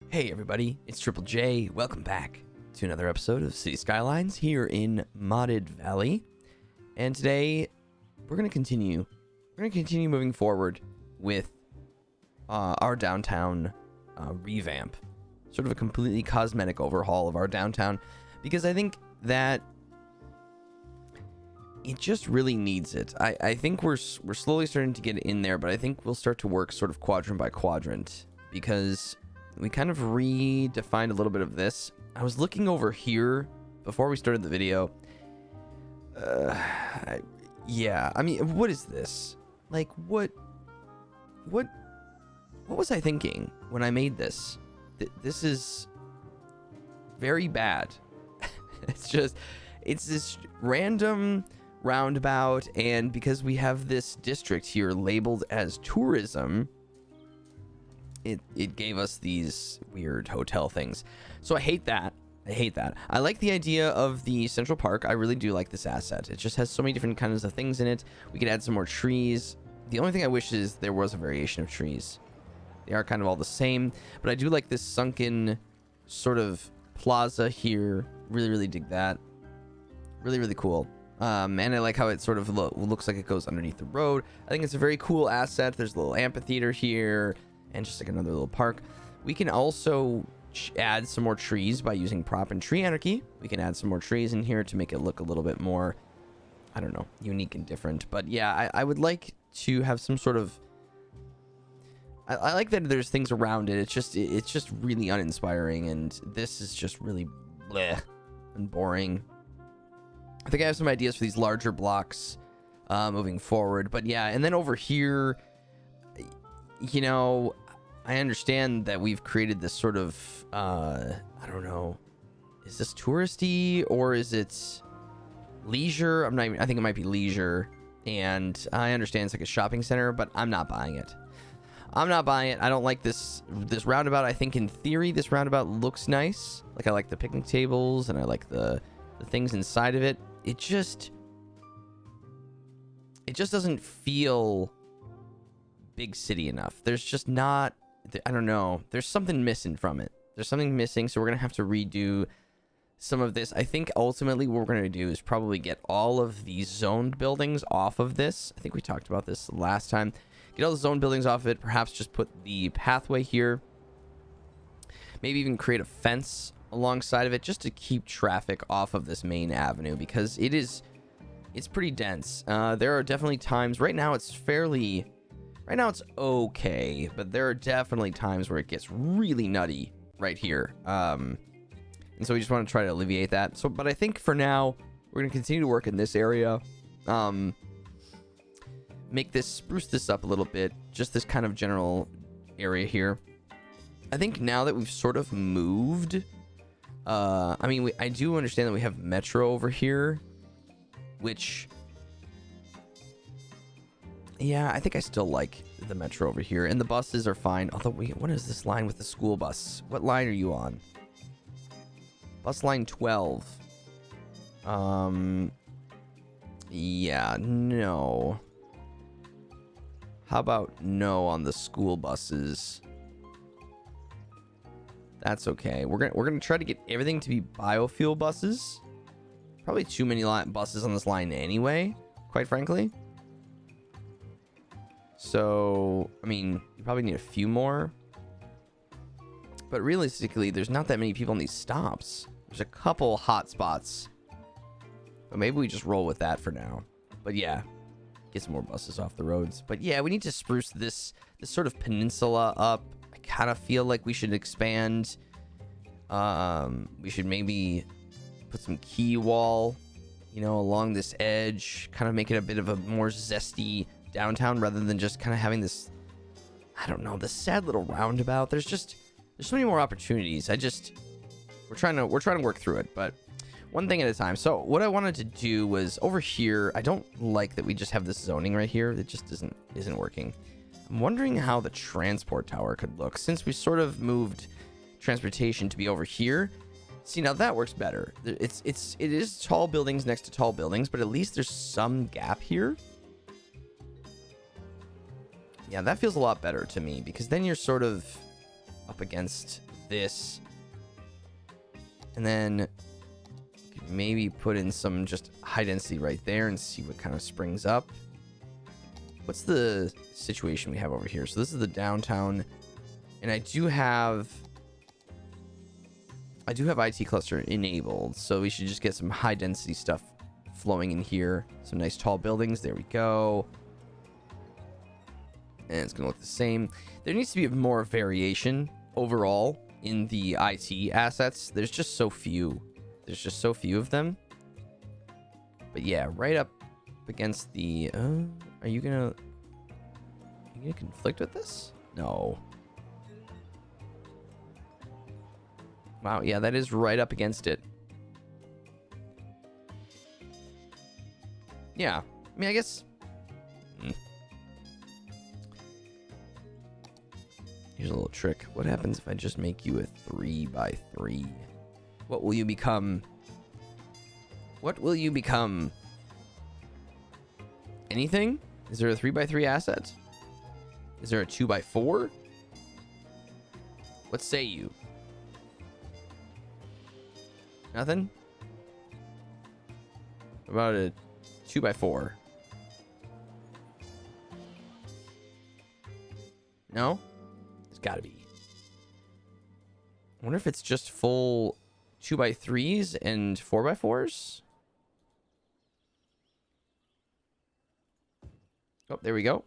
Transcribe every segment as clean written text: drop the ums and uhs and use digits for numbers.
Hey everybody, it's Triple J. Welcome back to another episode of City Skylines here in Modded Valley. And today we're going to continue moving forward with our downtown revamp. Sort of a completely cosmetic overhaul of our downtown, because I think that it just really needs it. I think we're slowly starting to get in there, but I think we'll start to work sort of quadrant by quadrant, because we kind of redefined a little bit of this. I was looking over here before we started the video. Yeah, I mean, what is this? Like, what was I thinking when I made this? This is very bad. It's this random roundabout, and because we have this district here labeled as tourism, it gave us these weird hotel things. So I hate that. I like the idea of the Central Park. I really do like this asset. It just has so many different kinds of things in it. We could add some more trees. The only thing I wish is there was a variation of trees. They are kind of all the same, but I do like this sunken sort of plaza here. Really dig that. Really cool. And I like how it sort of looks like it goes underneath the road. I think it's a very cool asset. There's a little amphitheater here, and just like another little park. We can also add some more trees by using prop and tree anarchy. We can add some more trees in here to make it look a little bit more, I don't know, unique and different. But yeah, I would like to have some sort of, I like that there's things around it. It's just really uninspiring, and this is just really bleh and boring. I think I have some ideas for these larger blocks moving forward. But yeah, and then over here, you know, I understand that we've created this sort of, I don't know, is this touristy or is it leisure? I think it might be leisure. And I understand it's like a shopping center, but I'm not buying it. I don't like this roundabout. I think in theory, this roundabout looks nice. Like, I like the picnic tables and I like the things inside of it. It just doesn't feel big city enough. There's just not, I don't know, there's something missing from it. So we're gonna have to redo some of this. I think ultimately what we're gonna do is probably get all of these zoned buildings off of this. I think we talked about this last time. Get all the zoned buildings off of it, perhaps just put the pathway here, maybe even create a fence alongside of it just to keep traffic off of this main avenue, because it's pretty dense. There are definitely times, right now it's okay, but there are definitely times where it gets really nutty right here. And so we just want to try to alleviate that. So, but I think for now, we're going to continue to work in this area. Spruce this up a little bit, just this kind of general area here. I think now that we've sort of moved, I do understand that we have Metro over here, which, yeah, I think I still like the Metro over here, and the buses are fine. Although, what is this line with the school bus? What line are you on? Bus line 12. Yeah, no. How about no on the school buses? That's okay. We're gonna try to get everything to be biofuel buses. Probably too many buses on this line anyway, quite frankly. So, I mean, you probably need a few more. But realistically, there's not that many people on these stops. There's a couple hot spots. But maybe we just roll with that for now. But yeah, get some more buses off the roads. But yeah, we need to spruce this sort of peninsula up. I kind of feel like we should expand. We should maybe put some key wall, along this edge. Kind of make it a bit of a more zesty downtown rather than just kind of having this, I don't know, this sad little roundabout. There's so many more opportunities. We're trying to work through it, but one thing at a time. So what I wanted to do was over here, I don't like that we just have this zoning right here. It just isn't working. I'm wondering how the transport tower could look since we sort of moved transportation to be over here. See, now that works better. It is tall buildings next to tall buildings, but at least there's some gap here. Yeah, that feels a lot better to me, because then you're sort of up against this. And then maybe put in some just high density right there and see what kind of springs up. What's the situation we have over here? So this is the downtown, and I do have IT cluster enabled, so we should just get some high density stuff flowing in here. Some nice tall buildings. There we go. And it's gonna look the same. There needs to be more variation overall in the IT assets. There's just so few. There's just so few of them. But yeah, right up against the are you gonna conflict with this? No. Wow, yeah, that is right up against it. Yeah, I mean, I guess here's a little trick. What happens if I just make you a 3x3? What will you become? What will you become? Anything? Is there a 3x3 asset? Is there a 2x4? What say you? Nothing? What about a 2x4? No? There's gotta be. I wonder if it's just full 2x3s and 4x4s? Oh, there we go.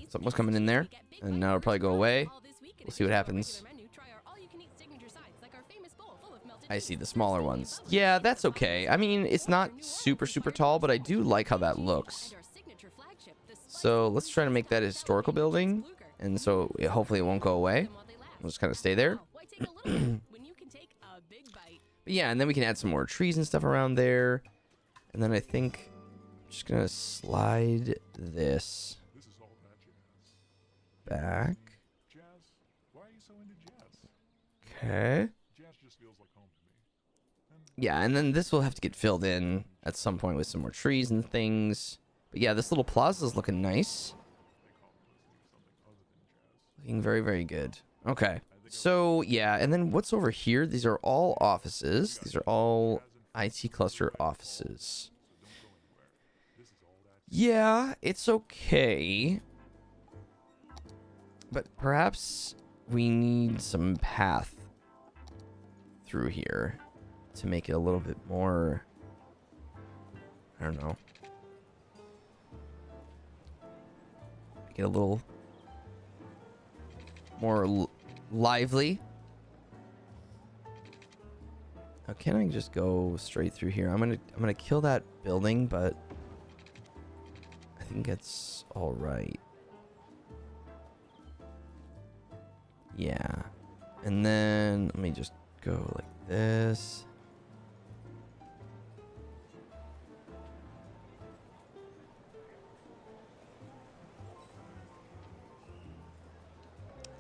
Something was coming in there, and now it'll probably go away. We'll see what happens. I see the smaller ones. Yeah, that's okay. I mean, it's not super tall, but I do like how that looks. So let's try to make that a historical building, and so hopefully it won't go away. We'll just kind of stay there. But yeah, and then we can add some more trees and stuff around there. And then I think I'm just gonna slide this back. Okay. Yeah, and then this will have to get filled in at some point with some more trees and things. But yeah, this little plaza is looking nice. Looking very good. Okay. So, yeah, and then what's over here? These are all offices. These are all IT cluster offices. Yeah, it's okay. But perhaps we need some path through here to make it a little bit more, I don't know, make it a little more lively. Now, can I just go straight through here? I'm gonna kill that building, but I think it's all right. Yeah, and then let me just go like this.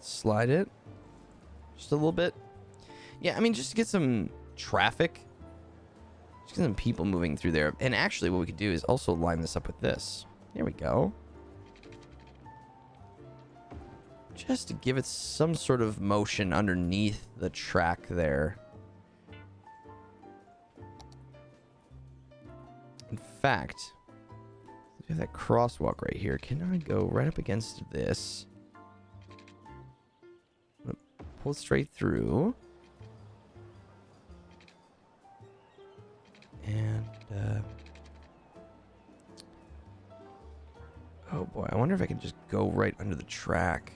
Slide it just a little bit. Yeah, I mean, just to get some traffic, just get some people moving through there. And actually what we could do is also line this up with this. There we go. Just to give it some sort of motion underneath the track there. In fact, we have that crosswalk right here. Can I go right up against this? Pull it straight through. And, oh boy, I wonder if I can just go right under the track.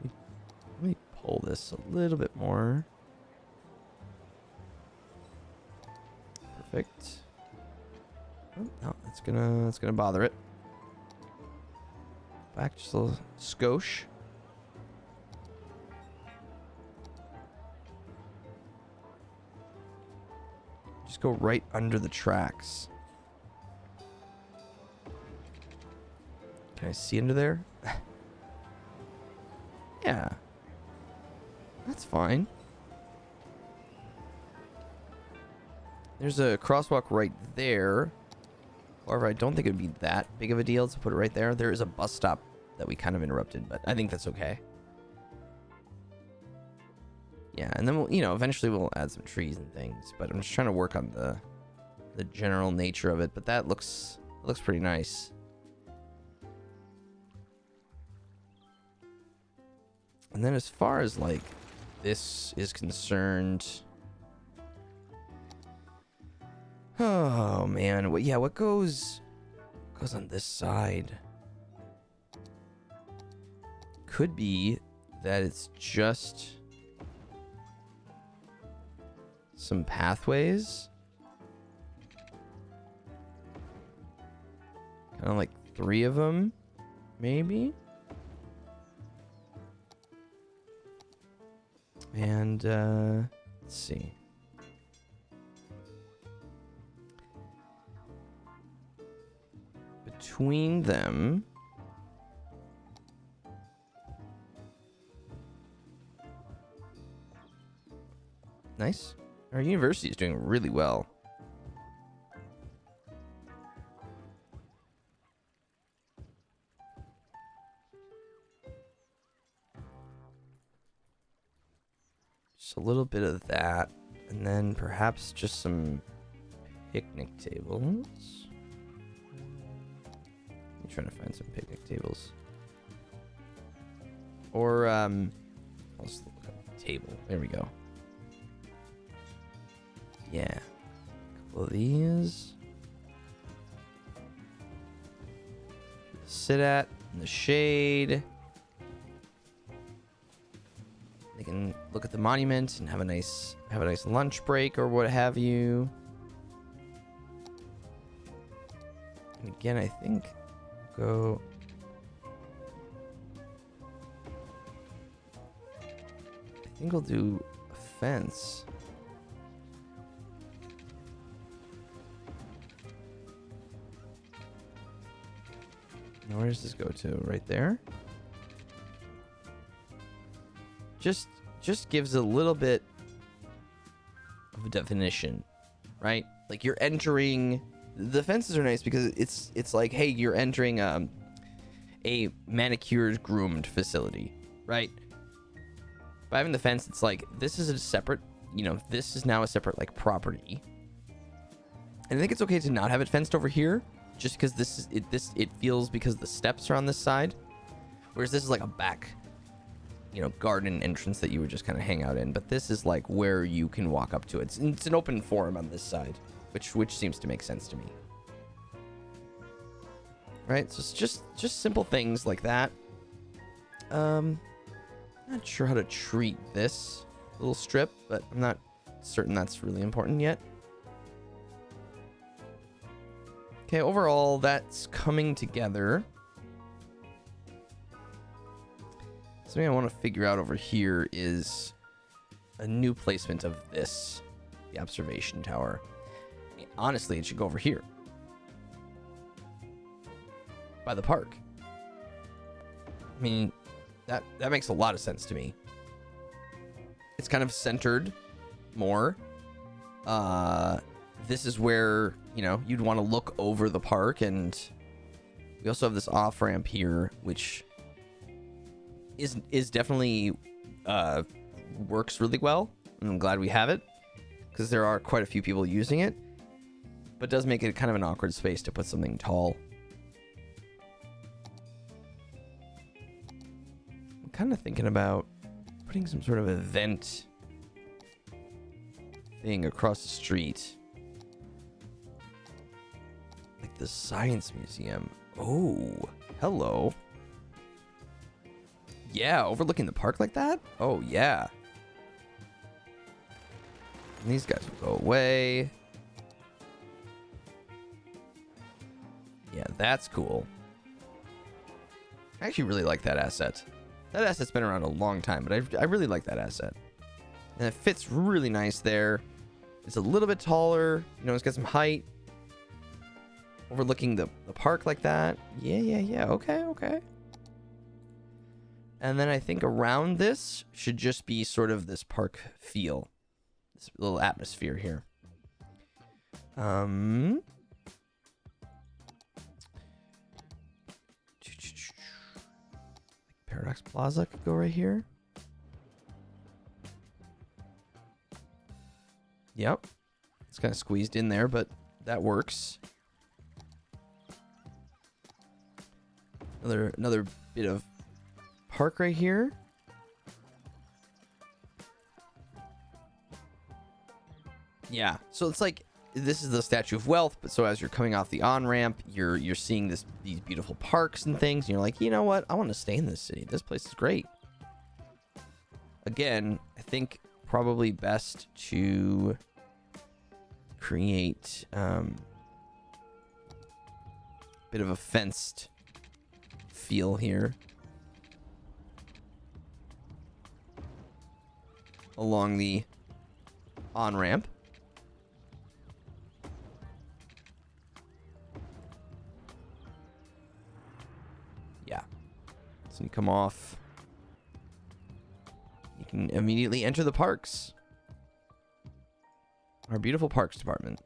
Let me pull this a little bit more. Perfect. Oh, no, that's gonna bother it. Back just a little skosh. Just go right under the tracks. Can I see under there? Yeah. That's fine. There's a crosswalk right there. However, I don't think it would be that big of a deal to put it right there. There is a bus stop that we kind of interrupted, but I think that's okay. Yeah, and then we'll, you know, eventually we'll add some trees and things, but I'm just trying to work on the general nature of it, but that looks pretty nice. And then as far as like this is concerned, oh man, what goes on this side? Could be that it's just some pathways, kind of like 3 of them, maybe. And let's see. Between them, nice. Our university is doing really well. Just a little bit of that, and then perhaps just some picnic tables. I'm trying to find some picnic tables. Or let's look up the table. There we go. Yeah. A couple of these. Sit at in the shade. They can look at the monument and have a nice lunch break or what have you. And again, I think go. I think we'll do a fence. Now where does this go to? Right there? Just gives a little bit of a definition, right? Like you're entering. The fences are nice because it's like, hey, you're entering a manicured, groomed facility, right? By having the fence, it's like this is a separate, you know, this is now a separate like property. And I think it's okay to not have it fenced over here, just because it feels because the steps are on this side, whereas this is like a back, you know, garden entrance that you would just kind of hang out in. But this is like where you can walk up to it. It's an open forum on this side, which seems to make sense to me. Right, so it's just simple things like that. Not sure how to treat this little strip, but I'm not certain that's really important yet. Okay, overall, that's coming together. Something I want to figure out over here is a new placement of this, the observation tower. Honestly, it should go over here. By the park. I mean, that makes a lot of sense to me. It's kind of centered more. This is where, you know, you'd want to look over the park, and we also have this off ramp here, which is definitely works really well. And I'm glad we have it because there are quite a few people using it, but does make it kind of an awkward space to put something tall. I'm kind of thinking about putting some sort of event thing across the street. Like the Science Museum. Oh, hello. Yeah, overlooking the park like that? Oh, yeah. And these guys will go away. Yeah, that's cool. I actually really like that asset. That asset's been around a long time, but I really like that asset. And it fits really nice there. It's a little bit taller. You know, it's got some height. Overlooking the park like that. Yeah. Okay. And then I think around this should just be sort of this park feel. This little atmosphere here. Paradox Plaza could go right here. Yep. It's kind of squeezed in there, but that works. Another bit of park right here. Yeah. So it's like this is the Statue of Wealth, but so as you're coming off the on-ramp, you're seeing these beautiful parks and things, and you're like, you know what? I want to stay in this city. This place is great. Again, I think probably best to create bit of a fenced feel here along the on-ramp. Yeah. So you come off. You can immediately enter the parks. Our beautiful parks department.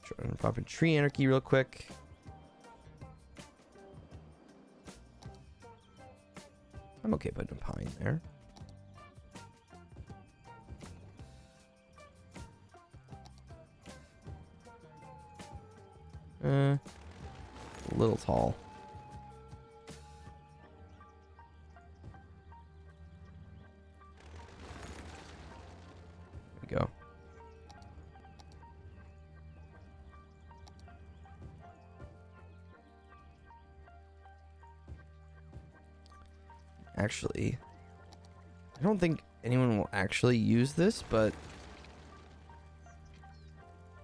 Trying to pop in tree anarchy real quick. I'm okay putting a pine there. A little tall. There we go. Actually, I don't think anyone will actually use this, but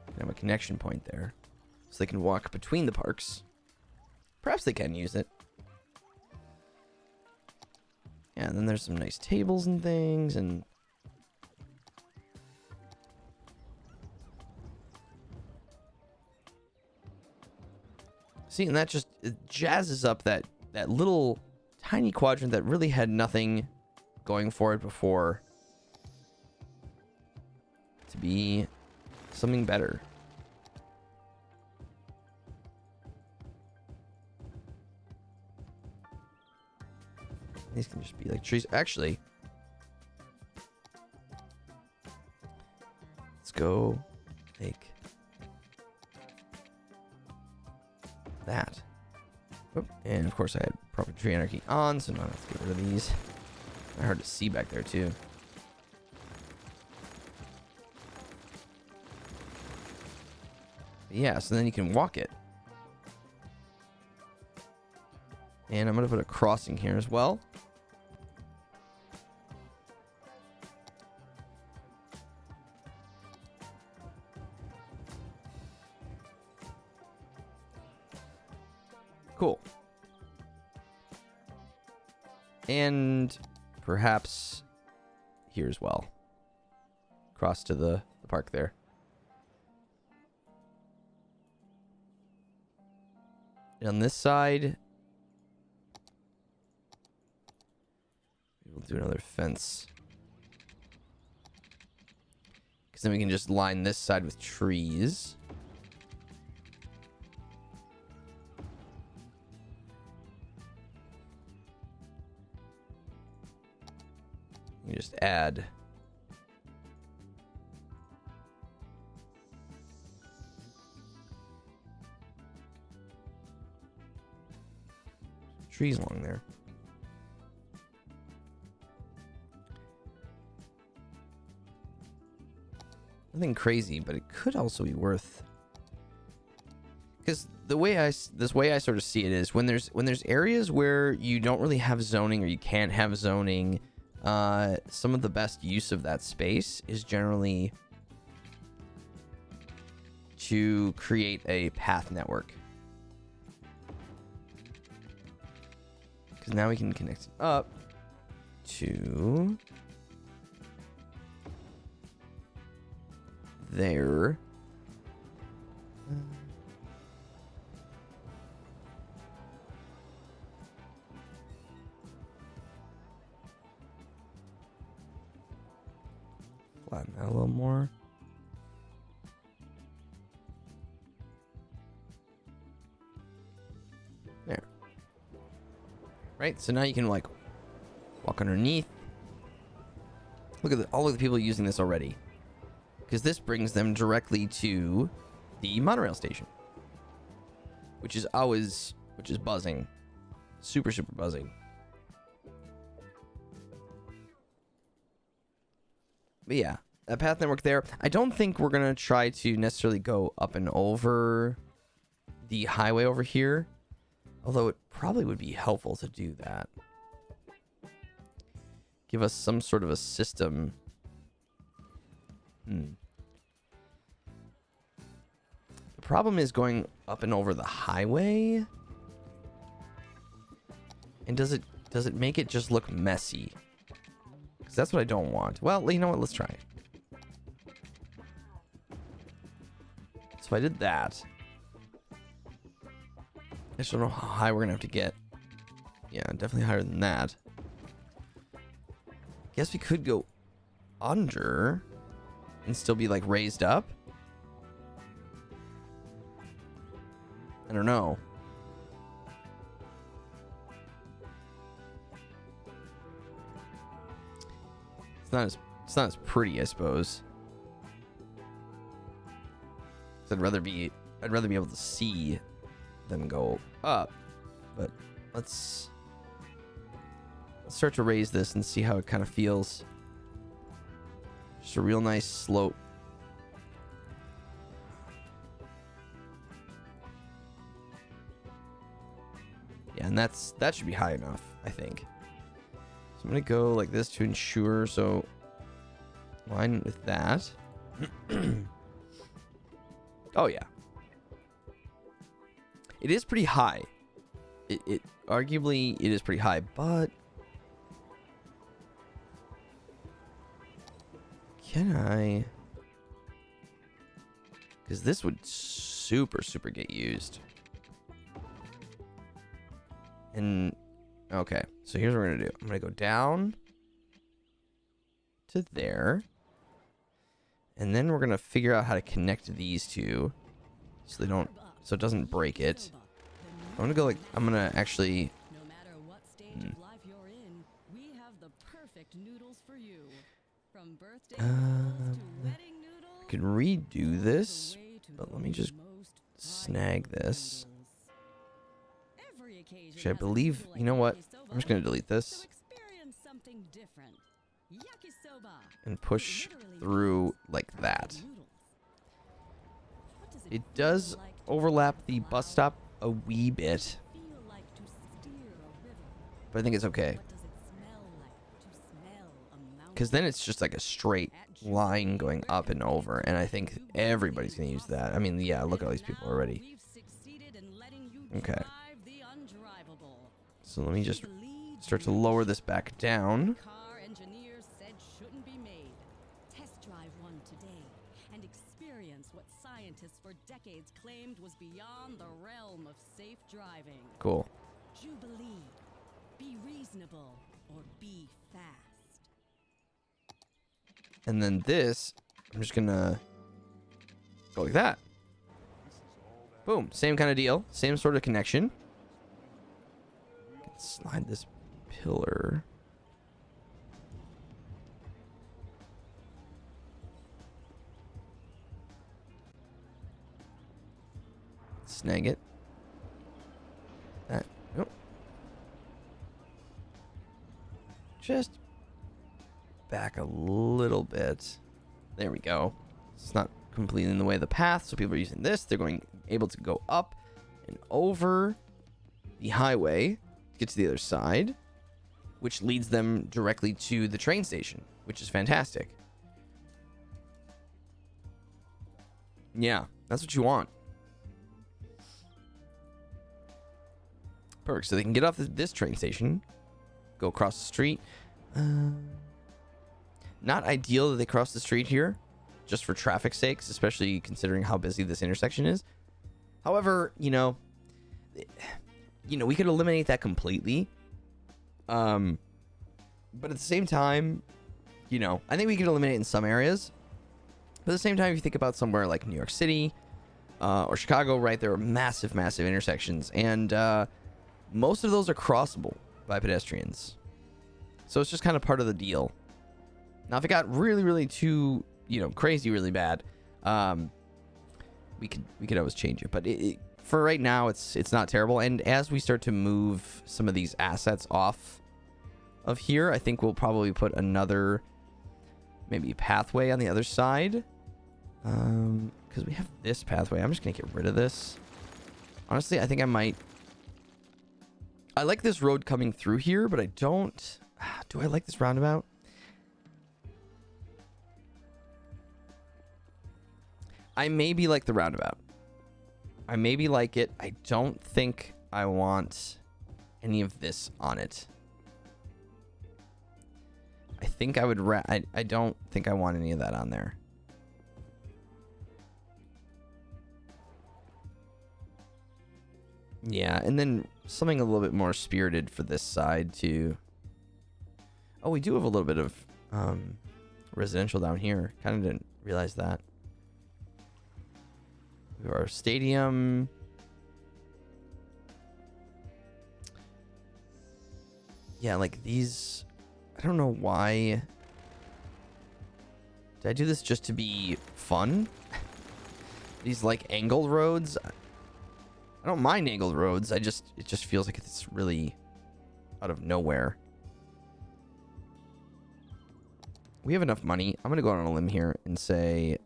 I have a connection point there. So they can walk between the parks. Perhaps they can use it. Yeah, and then there's some nice tables and things, and see, and that just it jazzes up that little tiny quadrant that really had nothing going for it before to be something better. These can just be like trees. Actually, let's go like that. Oh, and of course I had proper tree anarchy on, so now I have to get rid of these. They're hard to see back there too. But yeah, so then you can walk it. And I'm going to put a crossing here as well. Cool. And perhaps here as well. Cross to the park there. And on this side, we'll do another fence. Because then we can just line this side with trees. You just add trees along there. Nothing crazy, but it could also be worth, because the way I sort of see it is when there's areas where you don't really have zoning or you can't have zoning, some of the best use of that space is generally to create a path network. Because now we can connect it up to there. Flatten that a little more. There. Right, so now you can like walk underneath. Look at all of the people using this already. Because this brings them directly to the monorail station. Which is buzzing. Super, super buzzing. But yeah, a path network there. I don't think we're going to try to necessarily go up and over the highway over here. Although it probably would be helpful to do that. Give us some sort of a system. The problem is going up and over the highway. And does it make it just look messy? Because that's what I don't want. Well, you know what? Let's try it. So I did that. I just don't know how high we're going to have to get. Yeah, definitely higher than that. Guess we could go under and still be like raised up. I don't know. It's not as pretty, I suppose. 'Cause I'd rather be able to see them go up. But let's start to raise this and see how it kind of feels. Just a real nice slope. Yeah, and that should be high enough, I think. So I'm gonna go like this to ensure, so line with that. Oh yeah. It is pretty high. It arguably it is pretty high, but can I? Because this would super get used. And okay, so here's what we're gonna do. I'm gonna go down to there, and then we're gonna figure out how to connect these two, so it doesn't break it. I'm gonna go like I'm gonna actually. No matter what stage of life you're in, we have the perfect noodles for you. From birthday noodles to wedding noodles. I could redo this, but let me just snag this. Actually, I believe, you know what? I'm just going to delete this and push through like that. It does overlap the bus stop a wee bit, but I think it's okay. Because then it's just like a straight line going up and over, and I think everybody's going to use that. I mean, yeah, look at all these people already. Okay. So let me just start to lower this back down. Car engineers said shouldn't be made. Test drive one today and experience what scientists for decades claimed was beyond the realm of safe driving. Cool. Jubilee. Be reasonable or be fast. And then this, I'm just gonna go like that. Boom. Same kind of deal. Same sort of connection. Slide this pillar. Snag it. That. Nope. Just back a little bit. There we go. It's not completely in the way of the path, so people are using this. They're able to go up and over the highway. Get to the other side, which leads them directly to the train station, which is fantastic. Yeah, that's what you want. Perfect. So they can get off this train station, go across the street. Not ideal that they cross the street here, just for traffic's sakes, especially considering how busy this intersection is. However, you know, we could eliminate that completely. But at the same time, I think we could eliminate it in some areas. But at the same time, if you think about somewhere like New York City or Chicago, right, there are massive intersections. And most of those are crossable by pedestrians. So it's just kind of part of the deal. Now, if it got really, really too, crazy, really bad, we could always change it. But for right now, it's not terrible. And as we start to move some of these assets off of here, I think we'll probably put another maybe pathway on the other side. Because we have this pathway. I'm just gonna get rid of this. Honestly, I think I might. I like this road coming through here, but I don't. Do I like this roundabout? I maybe like the roundabout. I maybe like it. I don't think I want any of this on it. I think I would. I don't think I want any of that on there. Yeah, and then something a little bit more spirited for this side too. Oh, we do have a little bit of residential down here. Kind of didn't realize that. We have our stadium. Yeah, like these. I don't know why. Did I do this just to be fun? These like angled roads. I don't mind angled roads. It just feels like it's really out of nowhere. We have enough money. I'm going to go out on a limb here and say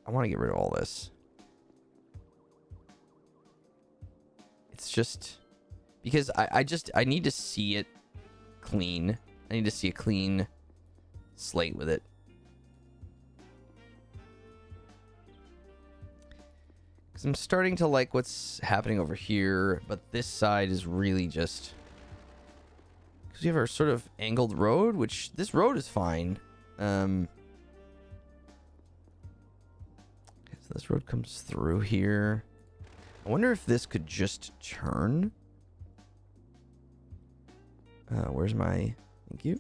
I want to get rid of all this. It's just because I need to see it clean. I need to see a clean slate with it. Because I'm starting to like what's happening over here, but this side is really just because we have our sort of angled road, which this road is fine. So this road comes through here. I wonder if this could just turn. Where's my... Thank you.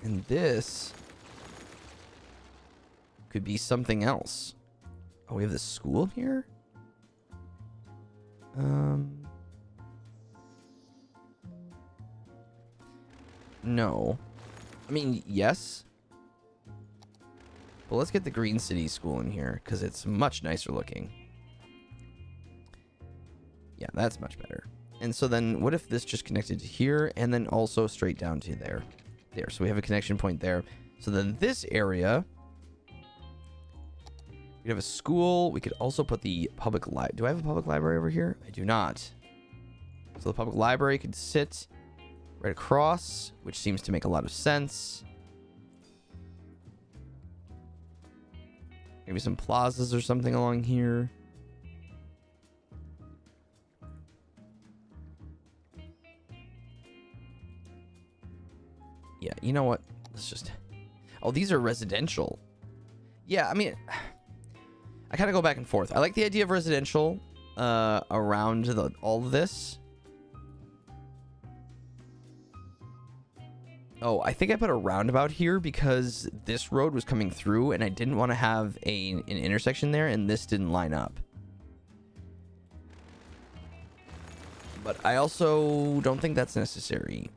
And this could be something else. Oh, we have this school here? No. I mean, yes. But let's get the Green City School in here, because it's much nicer looking. Yeah, that's much better. And so then, what if this just connected to here, and then also straight down to there? There, so we have a connection point there. So then this area, we have a school. We could also put the public library. Do I have a public library over here? I do not. So the public library could sit right across, which seems to make a lot of sense. Maybe some plazas or something along here. Yeah, you know what? Let's just... Oh, these are residential. Yeah, I mean... I kind of go back and forth. I like the idea of residential around all of this. Oh, I think I put a roundabout here because this road was coming through and I didn't want to have an intersection there, and this didn't line up. But I also don't think that's necessary.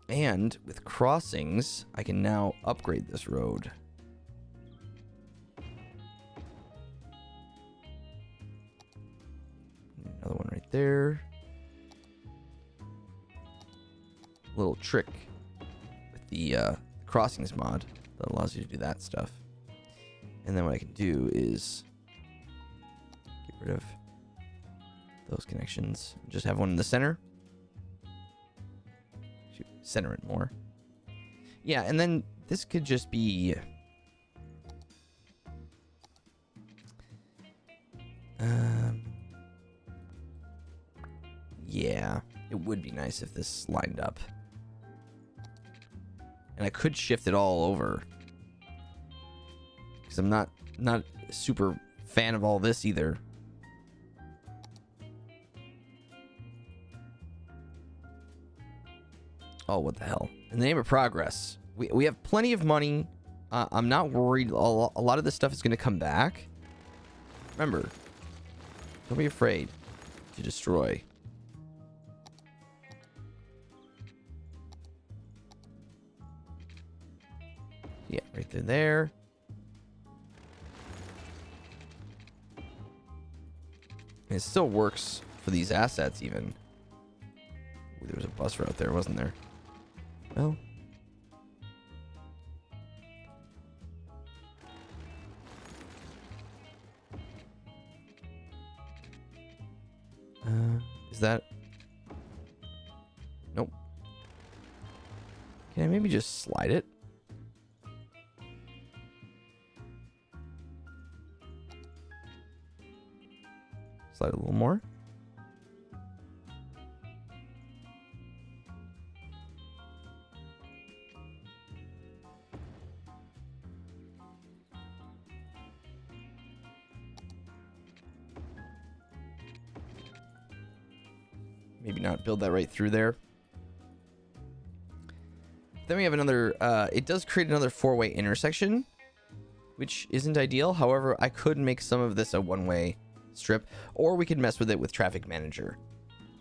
And with crossings, I can now upgrade this road. Another one right there. Little trick with the crossings mod that allows you to do that stuff. And then what I can do is get rid of those connections. Just have one in the center. Center it more. Yeah, and then this could just be... yeah, it would be nice if this lined up. And I could shift it all over. Because I'm not super fan of all this either. Oh, what the hell. In the name of progress. We have plenty of money. I'm not worried. A lot of this stuff is going to come back. Remember, Don't be afraid to destroy. Yeah, right there. It still works for these assets, even. Ooh, there was a bus route there, wasn't there? Well. Is that... Nope. Can I maybe just slide it? Slide a little more. Maybe not build that right through there. Then we have another, it does create another 4-way intersection, which isn't ideal. However, I could make some of this a 1-way strip, or we could mess with it with Traffic Manager.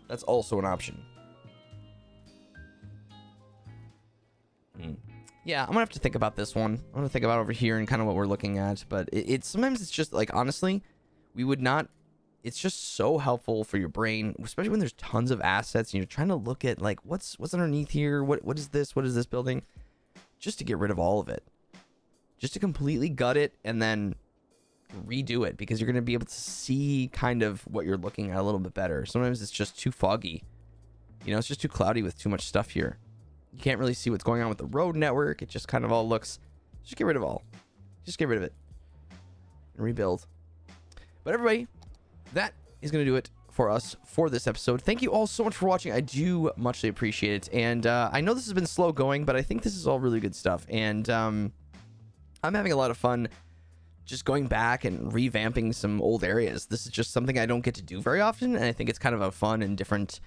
That's also an option. Yeah, I'm gonna have to think about this one. I'm gonna think about over here and kind of what we're looking at, but it's sometimes it's just like, honestly, we would not, it's just so helpful for your brain, especially when there's tons of assets and you're trying to look at like what's underneath here, what is this building, just to get rid of all of it, just to completely gut it and then redo it, because you're going to be able to see kind of what you're looking at a little bit better. Sometimes it's just too foggy, you know, it's just too cloudy with too much stuff here. You can't really see what's going on with the road network. It just kind of all looks, just get rid of it and rebuild. But everybody, that is going to do it for us for this episode. Thank you all so much for watching. I do muchly appreciate it. And I know this has been slow going, but I think this is all really good stuff. And I'm having a lot of fun just going back and revamping some old areas. This is just something I don't get to do very often, and I think it's kind of a fun and different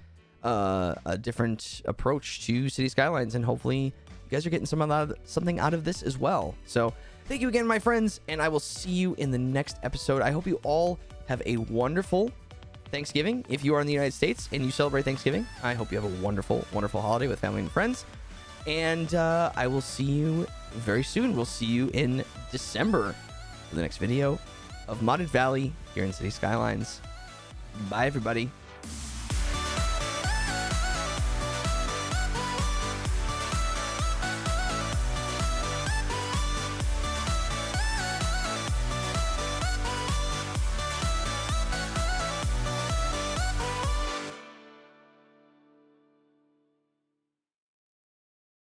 approach to City Skylines, and hopefully you guys are getting something out of this as well. So thank you again, my friends, and I will see you in the next episode. I hope you all have a wonderful Thanksgiving. If you are in the United States and you celebrate Thanksgiving, I hope you have a wonderful, wonderful holiday with family and friends. And I will see you very soon. We'll see you in December for the next video of Modded Valley here in City Skylines. Bye, everybody.